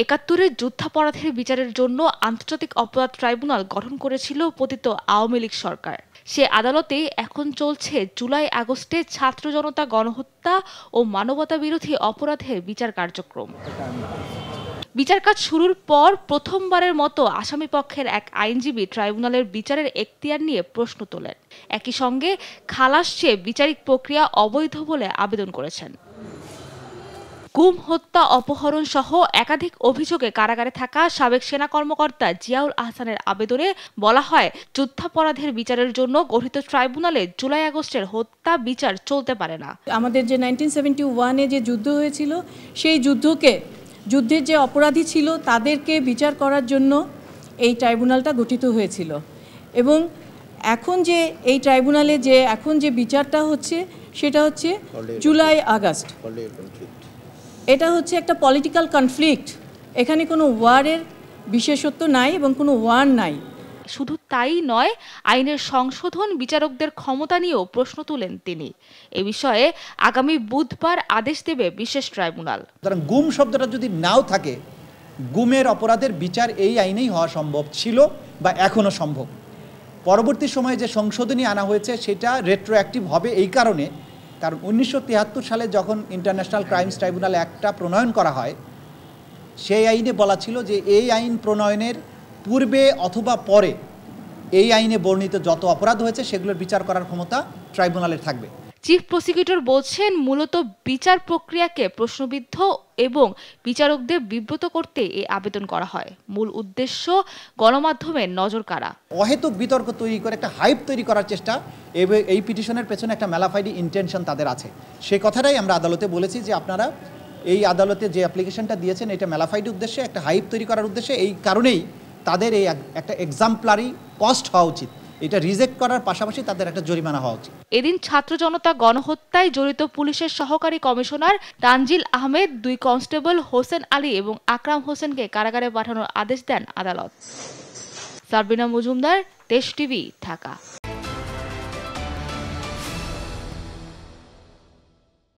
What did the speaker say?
1971-এর যুদ্ধাপরাধের বিচারের জন্য আন্তর্জাতিক অপরাধ ট্রাইব্যুনাল গঠন করেছিল পতিত আওয়ামী লীগ সরকার। সে আদালতে এখন চলছে জুলাই আগস্টে ছাত্র জনতা গণহত্যা ও মানবতাবিরোধী অপরাধের বিচার কার্যক্রম। বিচার কাজ শুরুর পর প্রথমবারের মতো আসামিপক্ষের এক আইনজীবী ট্রাইব্যুনালের বিচারের এখতিয়ার নিয়ে প্রশ্ন তোলেন। একই সঙ্গে খালাস চেয়ে বিচারিক প্রক্রিয়া অবৈধ বলে আবেদন করেছেন। গুম, হত্যা, অপহরণ সহ একাধিক অভিযোগে কারাগারে থাকা সাবেক সেনা কর্মকর্তা জিয়াউল আহসানের আবেদনে বলা হয়, যুদ্ধাপরাধের বিচারের জন্য গঠিত ট্রাইব্যুনালে জুলাই আগস্টের হত্যা বিচার চলতে পারে না। আমাদের যে 1971-এ যে যুদ্ধ হয়েছিল, সেই যুদ্ধের যে অপরাধী ছিল তাদেরকে বিচার করার জন্য এই ট্রাইব্যুনালটা গঠিত হয়েছিল। এবং এখন যে এই ট্রাইব্যুনালে এখন যে বিচারটা হচ্ছে সেটা হচ্ছে জুলাই আগস্ট। এটা হচ্ছে একটা পলিটিক্যাল কনফ্লিক্ট। এখানে কোনো ওয়ারের বিশেষত্ব নাই এবং কোনো ওয়ার নাই। শুধু তাই নয়, আইনের সংশোধন, বিচারকদের ক্ষমতা নিয়েও প্রশ্ন তুলেন তিনি। এ বিষয়ে আগামী বুধবার আদেশ দেবে বিশেষ ট্রাইব্যুনাল। গুম শব্দটা যদি নাও থাকে, গুমের অপরাধের বিচার এই আইনেই হওয়া সম্ভব ছিল বা এখনও সম্ভব। পরবর্তী সময়ে যে সংশোধনী আনা হয়েছে সেটা রেট্রোঅ্যাক্টিভ হবে এই কারণ 1973 সালে যখন ইন্টারন্যাশনাল ক্রাইমস ট্রাইব্যুনাল অ্যাক্টটা প্রণয়ন করা হয়, সেই আইনে বলা ছিল যে এই আইন প্রণয়নের পূর্বে অথবা পরে এই আইনে বর্ণিত যত অপরাধ হয়েছে সেগুলোর বিচার করার ক্ষমতা ট্রাইব্যুনালের থাকবে। চিফ প্রসিকিউটর বলছেন, মূলত বিচার প্রক্রিয়াকে প্রশ্নবিদ্ধ এবং বিচারকদের বিব্রত করতে এই আবেদন করা হয়। মূল উদ্দেশ্য গণমাধ্যমের নজর কাড়া। অহেতুক বিতর্ক তৈরি করে একটা হাইপ তৈরি করার চেষ্টা, এই পিটিশনের পেছনে একটা ম্যালাফাইডি ইন্টেনশন তাদের আছে। সেই কথাটাই আমরা আদালতে বলেছি যে আপনারা এই আদালতে যে অ্যাপ্লিকেশনটা দিয়েছেন এটা ম্যালাফাইডি উদ্দেশ্যে, একটা হাইপ তৈরি করার উদ্দেশ্যে। এই কারণেই তাদের এই একটা এক্সাম্পলারি কস্ট হওয়া উচিত। এটা রিজেক্ট করার পাশাপাশি তাদের একটা জরিমানা হওয়া উচিত। এদিন ছাত্র জনতা গণহত্যায় জড়িত পুলিশের সহকারী কমিশনার তানজিল আহমেদ, 2 কনস্টেবল হোসেন আলী এবং আকরাম হোসেনকে কারাগারে পাঠানোর আদেশ দেন আদালত। সাবরিনা মজুমদার, দেশ টিভি, ঢাকা।